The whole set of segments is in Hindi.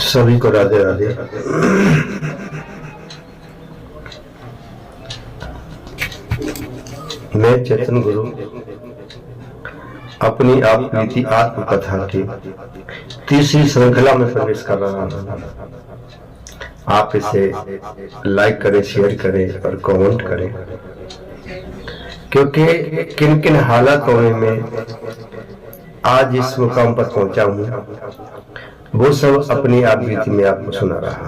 सभी को राधे राधे। मैं चेतन गुरु अपनी आप प्रीति आत्मकथा की तीसरी श्रृंखला में प्रवेश कर रहा हूं। आप इसे लाइक करें, शेयर करें और कमेंट करें, क्योंकि किन किन हालातों में आज इस मुकाम पर पहुंचा हूं वो सब अपनी आप प्रीति में आपको सुना रहा।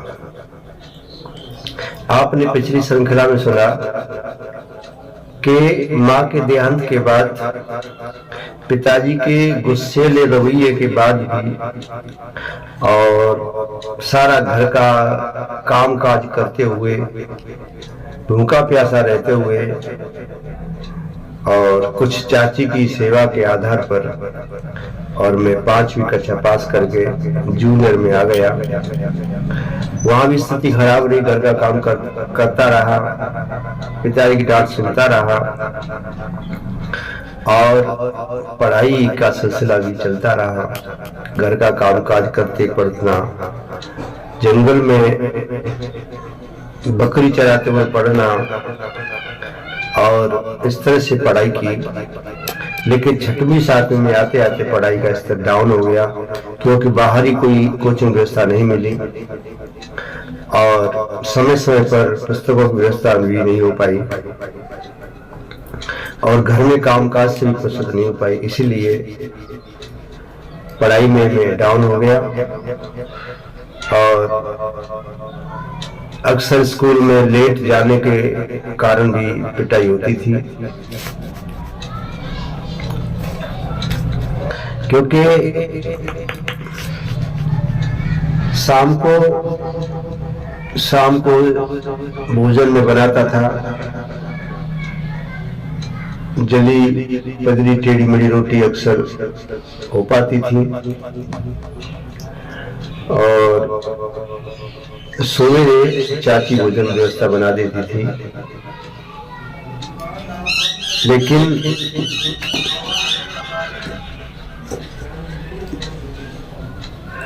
आपने पिछली श्रृंखला में सुना कि मां के देहांत के बाद पिताजी के गुस्सेले रवैये के बाद भी और सारा घर का काम काज करते हुए, भूखा प्यासा रहते हुए और कुछ चाची की सेवा के आधार पर, और मैं 5वीं कक्षा पास करके जूनियर में आ गया। वहां भी स्थिति खराब रही, घर का काम करता रहा, पिताजी की डांट सुनता रहा और पढ़ाई का सिलसिला भी चलता रहा। घर का काम काज करते पढ़ना, जंगल में बकरी चराते हुए पढ़ना और इस तरह से पढ़ाई की। लेकिन 6वीं 7वीं में आते आते पढ़ाई का स्तर डाउन हो गया, क्योंकि बाहर ही कोई कोचिंग व्यवस्था नहीं मिली और समय समय पर पुस्तकों की व्यवस्था भी नहीं हो पाई और घर में कामकाज से भी फुर्सत नहीं हो पाई। इसीलिए पढ़ाई में मैं डाउन हो गया और अक्सर स्कूल में लेट जाने के कारण भी पिटाई होती थी, क्योंकि शाम को भोजन में बनाता था जली पतली टेढ़ी मेढ़ी रोटी अक्सर हो पाती थी और सवेरे चाची भोजन व्यवस्था बना देती थी।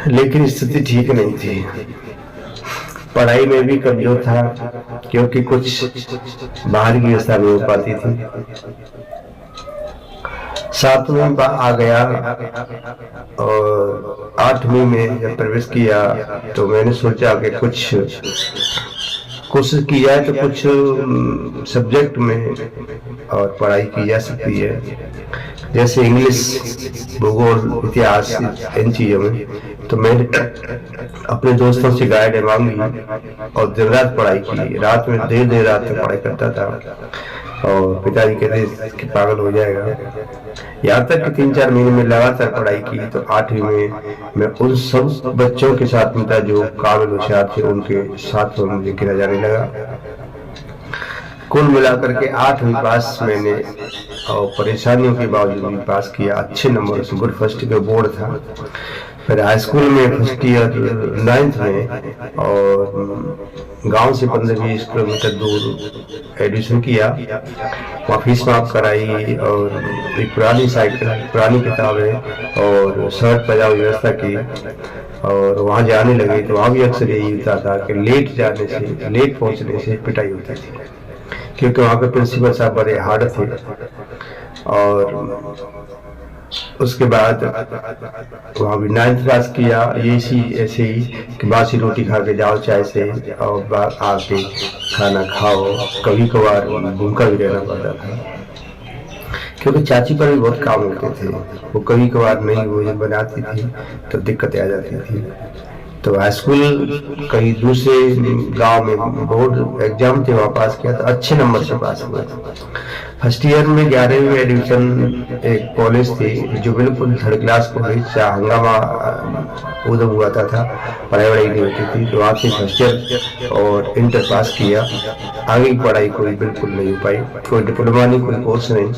लेकिन स्थिति ठीक नहीं थी। पढ़ाई में भी कमजोर था, क्योंकि कुछ बाहर की व्यवस्था नहीं हो पाती थी। 7वीं में आ गया और 8वीं में जब प्रवेश किया तो मैंने सोचा कि कुछ कोशिश की जाए तो कुछ सब्जेक्ट में और पढ़ाई की जा सकती है, जैसे इंग्लिश, भूगोल, इतिहास, इन चीजों में। तो मैंने अपने दोस्तों से गाइड मांगी और दिन रात पढ़ाई की। रात में देर रात तक पढ़ाई करता था और पिताजी कहते कि पागल हो जाएगा। यहाँ तक कि 3-4 महीने में लगातार पढ़ाई की। तो 8वीं में मैं उन सब बच्चों के साथ में था जो काबिल होशियार थे, उनके साथ में मुझे गिरा जाने लगा। कुल मिलाकर के 8वीं पास मैंने और परेशानियों के बावजूद भी पास किया, अच्छे नंबर से। गुड फर्स्ट का बोर्ड था। फिर हाई स्कूल में फर्स्ट ईयर 9th में और गांव से 15-20 किलोमीटर दूर एडमिशन किया। वहाँ फीस माफ कराई और एक पुरानी साइकिल, पुरानी किताबें और शर्ट पैजामा व्यवस्था की और वहाँ जाने लगे। तो वहाँ भी अक्सर यही होता था कि लेट पहुँचने से पिटाई होती थी, क्योंकि वहाँ पे प्रिंसिपल साहब बड़े हार्ड थे। और उसके बाद वहाँ भी 9th पास किया। ऐसे ही कि बासी रोटी खा के जाओ चाय से और आके खाना खाओ। कभी कभार भूखा भी रहना पड़ता था, क्योंकि चाची पर भी बहुत काम होते थे। वो कभी कभार नहीं भोजन बनाती थी तो दिक्कतें आ जाती थी। तो हाई स्कूल कहीं दूसरे गांव में बोर्ड एग्जाम थे, वहाँ पास किया तो अच्छे नंबर से पास हुआ। फर्स्ट ईयर में 11वीं में एडमिशन एक कॉलेज थी जो बिल्कुल 3rd क्लास कॉलेज, हंगामा उधम हुआ था, पढ़ाई नहीं होती थी। तो वहाँ से फर्स्ट ईयर और इंटर पास किया। आगे की पढ़ाई कोई बिल्कुल नहीं हो पाई, कोई डिप्लोमा नहीं, कोई कोर्स नहीं।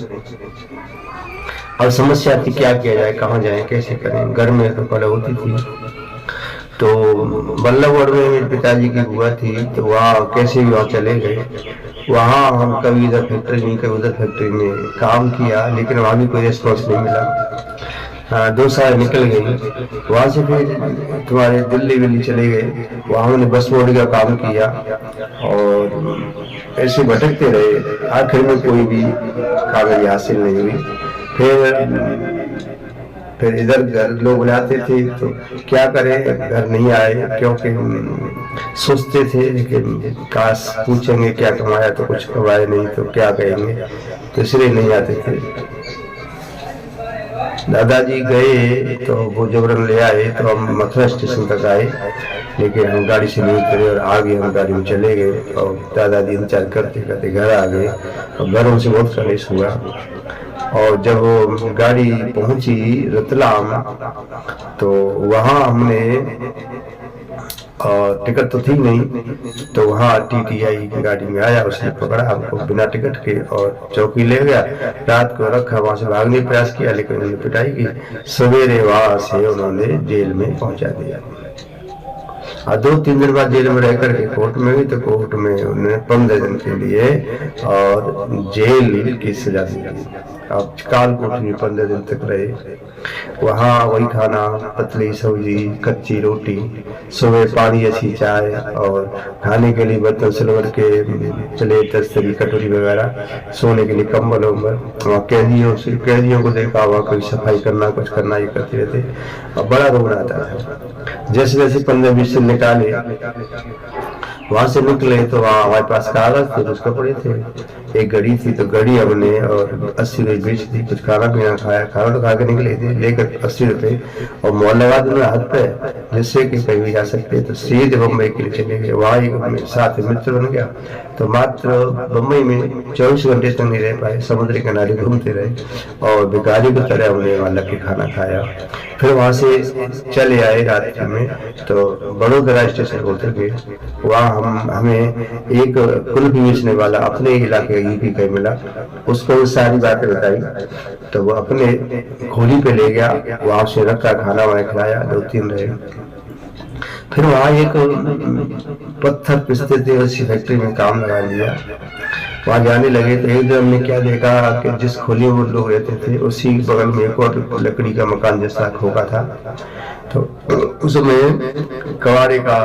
और समस्या थी क्या किया जाए, कहाँ जाए, कैसे करें। घर में तो पहले होती थी। तो बल्लभगढ़ में मेरे पिताजी की बुआ थी, तो वहाँ कैसे भी वहाँ चले गए। वहाँ हम कभी इधर फैक्ट्री में, कभी उधर फैक्ट्री में काम किया, लेकिन वहाँ भी कोई रिस्पॉन्स नहीं मिला। हाँ 2 साल निकल गई। वहां से फिर तुम्हारे दिल्ली विल्ली चले गए, वहां हमने बस बोर्ड का काम किया और ऐसे भटकते रहे। आखिर में कोई भी कामयाबी हासिल नहीं हुई। फिर इधर घर लोग बुलाते थे तो क्या करें, घर नहीं आए, क्योंकि सोचते थे कि काश पूछेंगे क्या कमाया, तो कुछ कमाए नहीं तो क्या कहेंगे, तो इसलिए नहीं आते थे। दादाजी गए तो वो जबरन ले आए, तो हम मथुरा स्टेशन तक आए, लेकिन हम गाड़ी से नहीं उतरे और आगे हम गाड़ी में चले गए और दादाजी इंतजार करते करते घर आ गए और घर उनसे बहुत कलेश हुआ। और जब वो गाड़ी पहुंची रतलाम तो वहां हमने और टिकट तो थी नहीं, तो वहाँ टीटीआई की गाड़ी में आया, उसने पकड़ा हमको बिना टिकट के और चौकी ले गया। रात को रखा, वहां से भागने का प्रयास किया लेकिन उन्होंने पिटाई की। सवेरे वहां से उन्होंने जेल में पहुंचा दिया और 2-3 दिन बाद जेल में रह करके कोर्ट में गई, तो कोर्ट में उन्होंने 15 दिन के लिए और जेल की सजा दी। अब कालकोट में 15 दिन तक रहे। वहाँ वही खाना, पतली सब्जी, कच्ची रोटी, सुबह पानी जैसी चाय और खाने के लिए बर्तन सिल्वर के प्लेट, तस्तरी, कटोरी वगैरह, सोने के लिए कंबल उम्बल। वहाँ कैदियों को देखा हुआ कोई सफाई करना कुछ करना ये करते रहते और बड़ा रोना आता था। जैसे जैसे 15-20 दिन निकाले, वहां से निकले तो वहाँ हमारे पास कागज थे, कुछ कपड़े थे, एक घड़ी थी, तो घड़ी हमने और 80 रुपये बेच दी। कुछ खाना पीना खाया, खाना तो खा के निकले थे, लेकर 80 रुपये और मोल लगा दिया हाथ पे, जिससे कि कहीं भी जा सकते। तो सीधे बम्बई के लिए चले गए। वहाँ एक साथ मित्र बन गया, तो मात्र बम्बई में 24 घंटे तक नहीं रह पाए, समुद्र किनारे घूमते रहे और भिखारी की तरह हमने वहाँ लग के खाना खाया। फिर वहां से चले आए रात में, तो बड़ोदरा स्टेशन उतर गए। वहाँ हमें एक कुल्फी बेचने वाला अपने इलाके यूपी का मिला, उसको सारी बातें बताई, तो वो अपने खोली पे ले गया, वहां से रखा, खाना वाना खिलाया, 2-3 रहे। फिर वहाँ एक पत्थर पिसते थे उसी फैक्ट्री में काम लगा लिया। वहां जाने लगे तो एक दिन हमने क्या देखा कि जिस खोली में वो लोग रहते थे उसी बगल में एक और लकड़ी का मकान जैसा खोखा था। तो उसमें कवारे का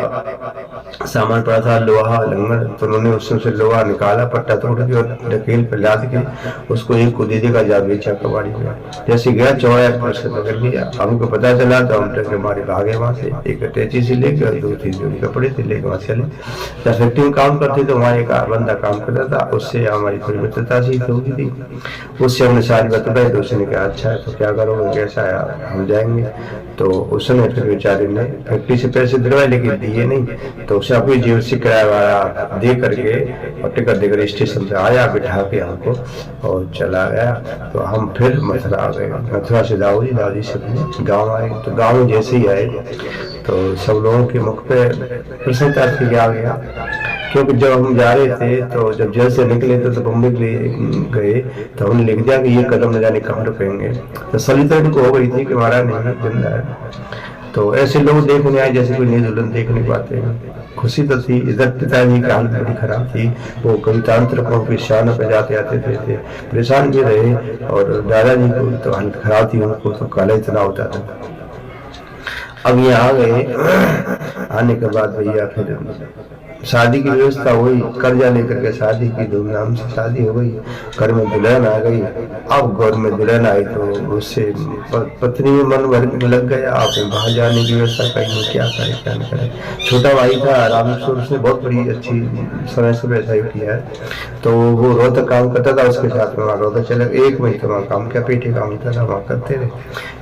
सामान पड़ा था, लोहा लंगर, तो उन्होंने उसमें से लोहा निकाला, पट्टा तोड़ के और ढकेल पे लाद के उसको एक को दे देगा, जा बेचा कबाड़ी में। जैसे गया चौराया पर उससे पकड़ लिया, हमको पता चला तो हम डर के मारे भागे वहां से, एक अटैची से लेके और 2-3 जोड़ी कपड़े थे लेके वहां चले। जब फैक्ट्री में काम करते तो वहाँ एक बंदा काम करता था, उससे हमारी थोड़ी मित्रता सी हो गई थी, उससे हमने सारी बात बताई। तो उसने कहा अच्छा है तो क्या करोगे, कैसा है, हम जाएंगे। तो उसने फिर बेचारे ने फैक्ट्री से पैसे दिलवाए लेकिन दिए नहीं, तो उसे अपनी जेब से किराया वाला दे करके और टिकट देकर स्टेशन से आया, बिठा के हमको और चला गया। तो हम फिर मथुरा आ गए। मथुरा से दाऊदी से गाँव आए। तो गाँव जैसे ही आए तो सब लोगों के मुख पे प्रसन्नता थी आ गया, क्योंकि जब हम जा रहे थे तो जब जेल से निकले थे तो बम्बई के लिए गए, तो हमने लिख दिया कि ये कदम न जाने कहाँ रुकेंगे। तो सलिता इनको हो गई थी कि हमारा नहीं जिंदा है। तो ऐसे लोग देखने आए जैसे कोई नई दुल्हन देख नहीं पाते। खुशी तो थी। इधर पिताजी की हालत बड़ी खराब थी, वो कवितांतरकों के शान पे जाते आते थे, परेशान भी रहे। और दादाजी को तो हालत खराब थी, उनको तो काला इतना होता था। अब ये आ गए, आने के बाद भैया फिर शादी की व्यवस्था हुई, कर्जा लेकर के शादी की, धूमधाम से शादी हो गई, घर में दुल्हन आ गई। अब घर में दुल्हन आई तो उससे पत्नी में मन भर लग गया, आपने बाहर जाने की व्यवस्था कहीं, क्या करे क्या न करे। छोटा भाई था रामेश्वर, उसने बहुत बड़ी अच्छी समय से व्यवस्था किया है, तो वो रोहतक काम करता था, उसके साथ में वहाँ रोहतक चले, 1 महीने वहाँ काम किया, पेटी काम होता था, वहाँ करते रहे।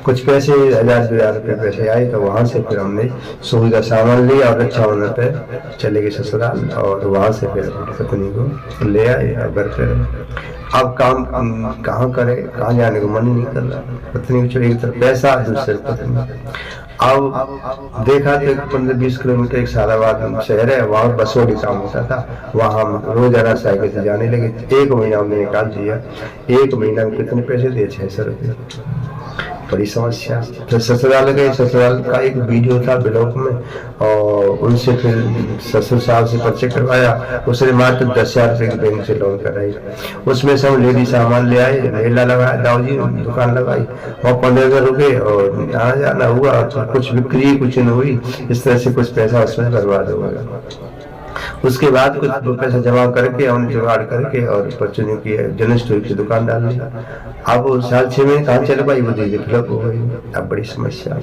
कुछ पैसे 1000-2000 रुपये पैसे आए, तो वहाँ से फिर हमने सोई का सामान लिया और रक्षाबंधन पे चले गए ससुराल, और वहां से फिर पत्नी को ले आए घर पे। अब काम कहाँ करे, कहाँ जाने को मन नहीं कर रहा। पत्नी को एक तरफ पैसा, दूसरे पत्नी। अब देखा तो 15-20 किलोमीटर एक साराबाद शहर है, वहाँ बसों का काम होता था, वहाँ हम रोजाना साइकिल से जाने लगे। 1 महीना हमने निकाल दिया। 1 महीना में कितने पैसे दिए, 600 रुपये। बड़ी समस्या। फिर ससुराल गए, ससुराल का एक वीडियो था ब्लॉग में, और उनसे फिर ससुर साहब से परिचय करवाया। उसने मात्र 10,000 रुपये की बैंक से लोन कराई। उसमें सब लेडी सामान ले आए, मेला लगाया, दाऊ जी दुकान लगाई, और 15,000 रुपये और आना जाना हुआ, तो कुछ बिक्री कुछ नहीं हुई। इस तरह से कुछ पैसा उसमें बर्बाद हो गया। उसके बाद कुछ पैसा जमा करके हमने जुगाड़ करके और परचूनी की जनरल स्टोर की दुकान डाल ली। अब साल 6 महीने कहाँ चल पाई, वो धीरे फ्लप हो गई। अब बड़ी समस्या।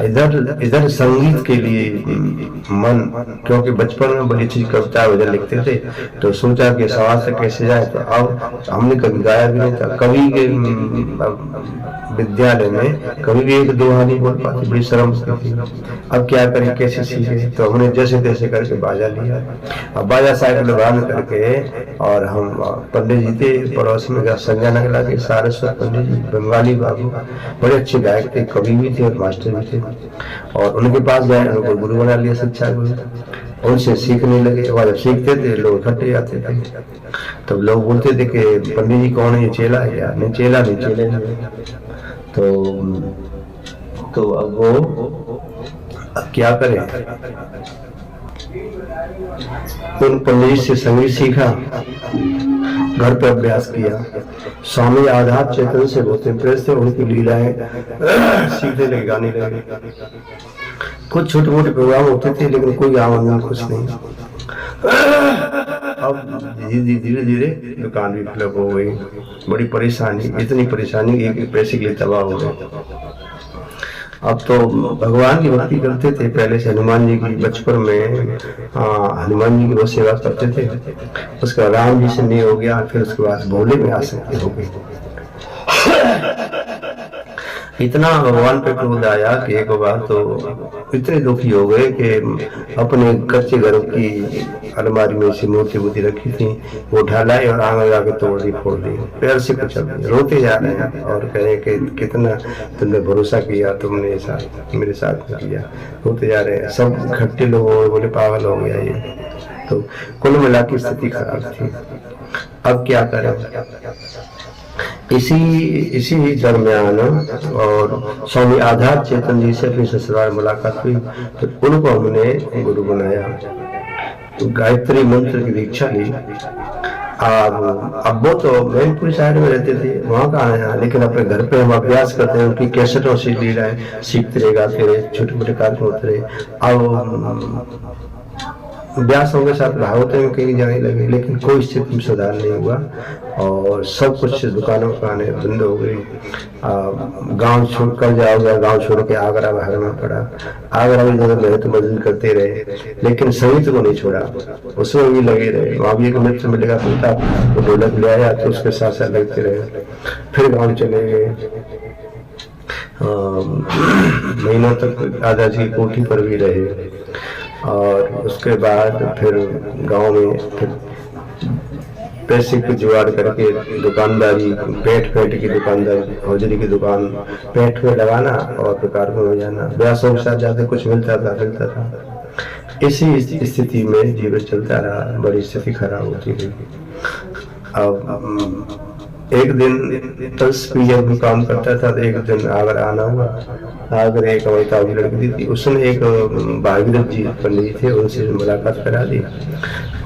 इधर संगीत के लिए मन, क्योंकि बचपन में बड़ी अच्छी कविता वगैरह लिखते थे, तो सोचा कि समाज तक कैसे जाए। तो अब हमने कभी गाया भी नहीं था। कवि के विद्यालय में कभी भी एक दोहा नहीं बोल पाते, बड़ी शर्म थी। अब क्या करें, कैसे सीखे, तो हमने जैसे तैसे करके बाजा लिया। अब बाजा साइकिल बंद करके, और हम पंडित जी थे पड़ोस में संजय नगला के सारस्वत पंडित जी, बंगाली बाबू, बड़े अच्छे गायक थे, कवि भी थे और मास्टर भी थे, और उनके पास गए, उनको गुरु बना लिया, शिक्षा गुरु। उनसे सीखने लगे। और जब सीखते थे लोग इकट्ठे आते थे, तब लोग बोलते थे कि पंडित जी कौन है, ये चेला है क्या? नहीं, चेला नहीं, चेले नहीं। तो अब वो क्या करें, उन पंडित से संगीत सीखा, घर पर अभ्यास किया। स्वामी आधार चेतन से बहुत इम्प्रेस थे, उनकी लीलाएं सीखने लगे, गाने लगे। कुछ छोटे मोटे प्रोग्राम होते थे, लेकिन कोई आमदनी कुछ नहीं। अब धीरे धीरे दुकान भी फ्लप हो गई। बड़ी परेशानी, इतनी परेशानी कि पैसे के लिए तबाह हो गए। अब तो भगवान की भक्ति करते थे पहले से, हनुमान जी की बचपन में हनुमान जी की बहुत सेवा करते थे। उसका राम जी से नहीं हो गया, फिर उसके बाद भोले में आसक्ति हो गई। इतना भगवान पे क्रोध आया कि एक बार तो इतने दुखी हो गए कि अपने कच्चे घरों की अलमारी में से मूर्ति वूर्ति रखी थी, वो उठा लाए और आंगन जाके तोड़ दी, फोड़ दी, पैर से कुचल दी। रोते जा रहे हैं और कहे कि कितना तुमने भरोसा किया, तुमने ऐसा मेरे साथ किया। रोते जा रहे हैं, सब इकट्ठे लोग बोले पागल हो गया ये। तो कुल मिला की स्थिति खराब थी। अब क्या करें। इसी दरमियान और स्वामी आधार चेतन जी से अपनी ससुराल मुलाकात हुई, तो उनको हमने गुरु बनाया, तो गायत्री मंत्र की दीक्षा ली। अब वो तो मैनपुरी साइड में रहते थे, वहाँ का आया, लेकिन अपने घर पे हम अभ्यास करते हैं, उनकी कैसेटों से लीलाएं सीखते रहे, गाते रहे, छोटे मोटे कार्यक्रम होते रहे। अब व्यासों के साथ भागवत में कहीं जाने लगे, लेकिन कोई स्थिति में सुधार नहीं हुआ, और सब कुछ दुकानों का आने बंद हो गई। गांव छोड़ कर जाओगे, गांव छोड़ के आगरा भागना पड़ा। आगरा में जगह मेहनत मजदूरी करते रहे, लेकिन संगीत को नहीं छोड़ा, उसमें भी लगे रहे। वहां भी एक मित्र मिलेगा पिता, वो ढोलक ले आया तो उसके साथ साथ लगते रहे। फिर गाँव चले गए, महीनों तक दादाजी की कोठी पर भी रहे, और उसके बाद फिर गांव में फिर पैसे को जुगाड़ करके दुकानदारी, पेट की दुकानदारी, हौजरी की दुकान पेट में लगाना और प्रकार में हो जाना। व्यासों के साथ जाते कुछ मिलता था। इसी स्थिति में जीवन चलता रहा, बड़ी स्थिति खराब होती रही। अब एक दिन 10 PM भी काम करता था, तो एक दिन आगरा आना हुआ। आगरा एक अमिताभ की लड़की थी, उसने एक भागीरथ जी पंडित थे, उनसे मुलाकात करा दी,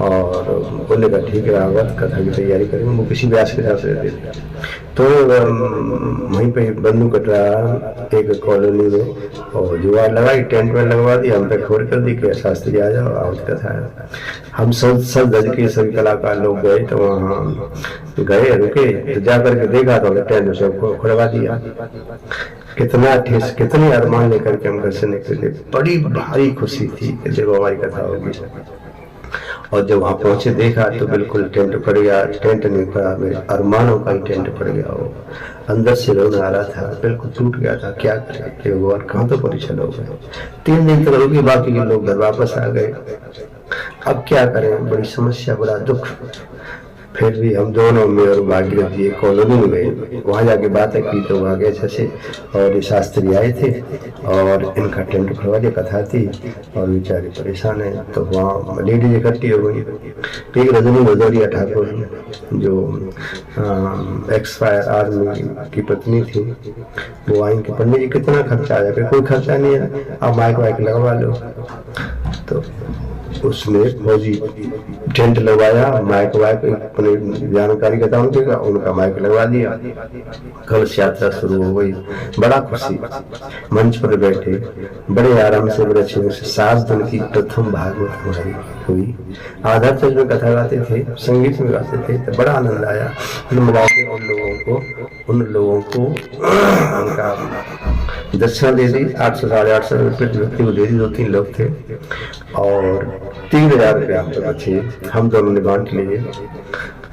और उन्होंने कहा ठीक है भागवत कथा की तैयारी करेंगे। वो किसी व्यास के साथ रहते थे, तो वहीं पे बंदू कट रहा एक कॉलोनी में, और जुगाड़ लगाई, टेंट में लगवा दी, हम पे खोर कर दी कि शास्त्री आ जाओ, आवत कथा है। हम सब दज के सभी कलाकार लोग गए, तो वहाँ गए, रुके, तो जाकर के देखा तो टेंट से खुलवा दिया। कितना ठेस, कितने अरमान लेकर के हम घर से निकले। बड़ी भारी खुशी थी कि जब हमारी कथा होगी। और जब वहां पहुंचे देखा तो बिल्कुल टेंट पड़ गया। टेंट नहीं पड़ा, मेरे अरमानों का ही टेंट पड़ गया। वो अंदर से रोना आ रहा था, बिल्कुल टूट गया था। क्या करें, भगवान कहाँ तो परेशान हो गए। 3 दिन तक रुके, बाकी के लोग घर वापस आ गए। अब क्या करें, बड़ी समस्या, बड़ा दुख। फिर भी हम दोनों में और भागीरथ जी कॉलोनी में गए, वहाँ जाके बातें की तो वहाँ गए अच्छे। और ये शास्त्री आए थे और इनका टेंट खुलवा के कथा थी और बेचारे परेशान है। तो वहाँ लेडीज इकट्ठी हो गई। एक रजनी भदौरिया ठाकुर जो एक्सपायर आर्मी की पत्नी थी, वो आई कि पंडित जी कितना खर्चा आ जाएगा? कोई खर्चा नहीं है, आप माइक वाइक लगवा लो। तो उसने फौजी टेंट लगवाया, माइक वाइक अपनी जानकारी का उनका माइक लगवा दिया। कलश यात्रा शुरू हो गई। बड़ा खुशी, मंच पर बैठे बड़े आराम से बड़े अच्छे से 7 दिन की प्रथम भागवत हमारी हुई। आधा चल में कथा गाते थे, संगीत में गाते थे, तो बड़ा आनंद आया। मिला के उन लोगों को उनका दक्षिणा दे दी। 800 साढ़े 800 रुपये व्यक्ति को दे दी। 2-3 लोग थे और 3000 रुपये हम तक थे, हम दोनों ने बांट लिए।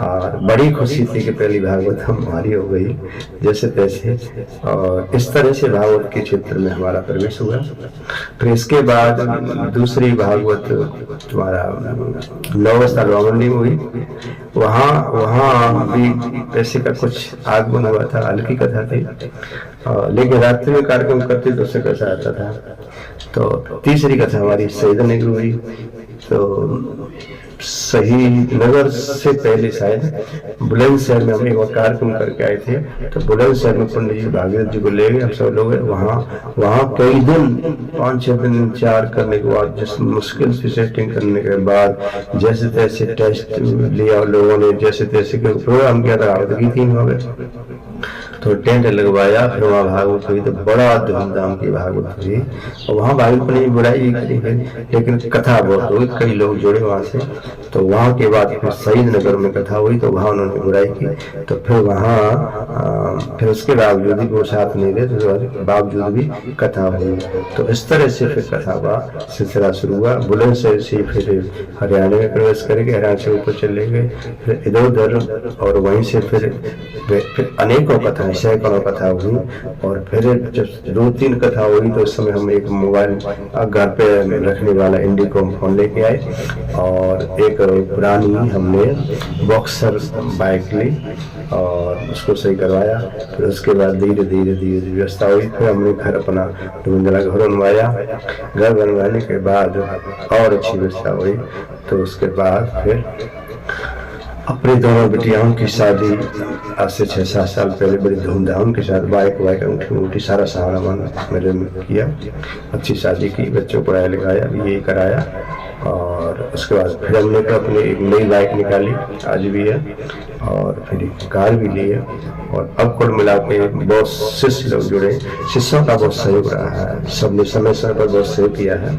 और बड़ी खुशी थी कि पहली भागवत हमारी हो गई जैसे तैसे। और इस तरह से भागवत के क्षेत्र में हमारा प्रवेश हुआ। फिर इसके बाद दूसरी भागवत तुम्हारा 9 साल रावंडी में हुई। वहाँ भी पैसे का कुछ आगमन हुआ था, हल्की कथा थी, लेकिन रात्रि में कार्यक्रम करते तो उससे कैसा आता था। तो तीसरी कथा हमारी शहीद नगर हुई। तो सही नगर से पहले शायद बुलंदशहर में हम एक कार्यक्रम करके आए थे। तो बुलंदशहर में पंडित जी भागीरथ जी को ले गए, हम सब लोग वहाँ कई दिन 5-6 दिन इंतजार करने के बाद, जिस मुश्किल से सेटिंग करने के बाद जैसे तैसे टेस्ट लिया लोगों ने, जैसे तैसे प्रोग्राम किया था। की 3 हो गए तो टेंट लगवाया। फिर वहाँ भागवत हुई तो बड़ा धूमधाम की भागवत हुई। और वहाँ भागवत ने बुराई करी है, लेकिन कथा बहुत हुई, कई लोग जुड़े वहाँ से। तो वहाँ के बाद फिर शहीद नगर में कथा हुई तो वहाँ उन्होंने बुराई की। तो फिर वहाँ फिर उसके बावजूद भी वो साथ नहीं रहे, तो बावजूद भी कथा हुई। तो इस तरह से फिर कथा का सिलसिला शुरू हुआ। बुलंदशहर से फिर हरियाणा में प्रवेश करके हरियाणा से ऊपर चले गए, फिर इधर उधर, और वहीं से फिर अनेकों कथा, सैकड़ों कथा हुई। और फिर जब 2-3 कथा हुई तो उस समय हम एक मोबाइल घर पे रखने वाला इंडिकॉम फोन लेके आए और एक पुरानी हमने बॉक्सर बाइक ली और उसको सही करवाया। फिर उसके बाद धीरे धीरे व्यवस्था हुई। फिर हमने घर अपना 2 मंजिला घर बनवाया। घर बनवाने के बाद और अच्छी व्यवस्था हुई। तो उसके बाद फिर अपनी दोनों बेटियों की शादी आज से 6-7 साल पहले बड़ी धूमधाम के साथ बाइक अंगूठी सारा सामान मेरे में किया। अच्छी शादी की, बच्चों को पढ़ाया लिखाया, यही कराया। और उसके बाद फिर हमने अपनी एक नई बाइक निकाली, आज भी है, और फिर कार भी ली है। और अब कुल मिला के बहुत शिष्य लोग जुड़े, शिष्यों का बहुत सहयोग रहा है, सबने समय समय पर बहुत सहयोग किया है।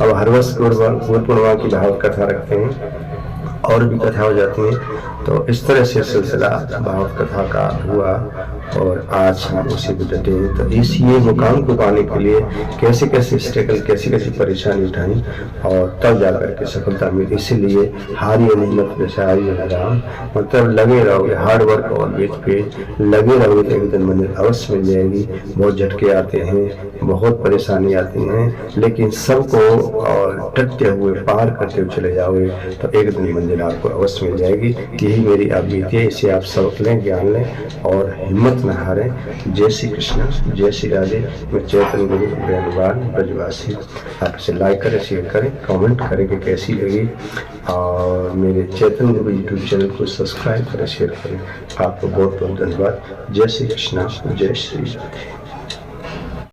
अब हर वर्ष गुरु पूर्णिमा की भागवत कथा रखते हैं और भी कथा हो जाती है। तो इस तरह से सिलसिला भागवत कथा का हुआ और आज हम उसी पे डटे हैं। तो ये मुकाम को पाने के लिए कैसे कैसे स्ट्रगल, कैसी कैसी परेशानी उठाई और तब जाकर के सफलता मिली। इसीलिए हारिए नहीं मत हारिए राम, मतलब लगे रहोगे, हार्ड वर्क ऑलवेज पे लगे रहोगे तो एक दिन मंजिल अवश्य मिल जाएगी। बहुत झटके आते हैं, बहुत परेशानी आती हैं, लेकिन सबको और डटते हुए पार करते हुए चले जाओगे तो एक दिन मंजिल आपको अवश्य मिल जाएगी। यही मेरी अभिप्राय है। इसे आप सबक लें, ज्ञान लें और हिम्मत न हारें। जय श्री कृष्ण, जय श्री राधे। मैं चैतन्य गुरु बेनवाल ब्रजवासी। आप इसे लाइक करें, शेयर करें, कमेंट करें कि कैसी लगी, और मेरे चैतन्य गुरु यूट्यूब चैनल को सब्सक्राइब करें, शेयर करें। आपको बहुत बहुत धन्यवाद। जय श्री कृष्ण, जय श्री राधे।